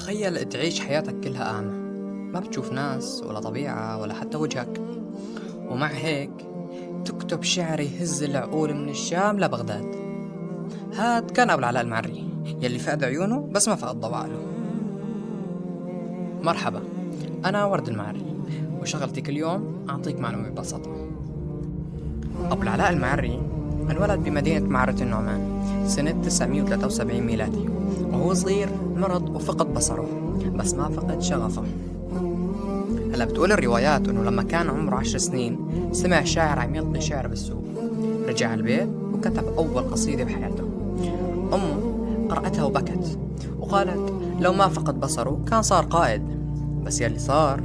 تخيل تعيش حياتك كلها أعمى، ما بتشوف ناس ولا طبيعة ولا حتى وجهك، ومع هيك تكتب شعر يهز العقول من الشام لبغداد. هاد كان أبو العلاء المعري يلي فقد عيونه بس ما فقد ضوء. مرحبا، أنا ورد المعري، وشغلتي كل يوم أعطيك معلومة ببساطة. أبو العلاء المعري انولد بمدينة معرة النعمان سنة 973 ميلادي، وهو صغير مرض وفقد بصره بس ما فقد شغفه. هلا بتقول الروايات انه لما كان عمره 10 سنين سمع شاعر عم يلقي شعر بالسوق، رجع البيت وكتب أول قصيدة بحياته. أمه قرأتها وبكت وقالت لو ما فقد بصره كان صار قائد، بس يلي صار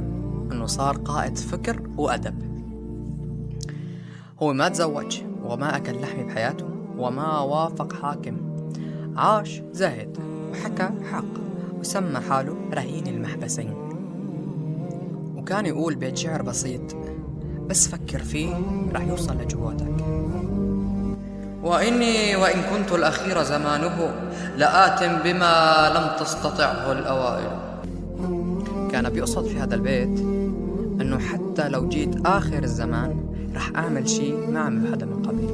انه صار قائد فكر وأدب. هو ما تزوج وما أكل لحم بحياته وما وافق حاكم، عاش زاهد وحكى حق وسمى حاله رهين المحبسين. وكان يقول بيت شعر بسيط بس فكر فيه رح يوصل لجواتك. وإني وإن كنت الأخير زمانه لآت بما لم تستطعه الأوائل. كان بيقصد في هذا البيت أنه حتى لو جيت آخر الزمان رح أعمل شي ما عمله حدا من قبلي.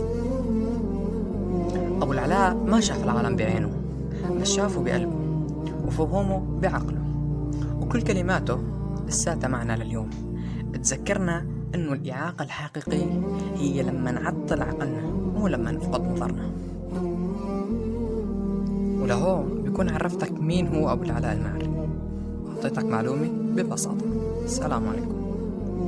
أبو العلاء ما شاف العالم بعينه بس شافه بقلبه وفهمه بعقله، وكل كلماته لساتها معنا لليوم تذكرنا إنه الإعاقة الحقيقية هي لما نعطل عقلنا مو لما نفقد نظرنا. ولهون بكون عرفتك مين هو أبو العلاء المعري، أعطيتك معلومة ببساطة. السلام عليكم.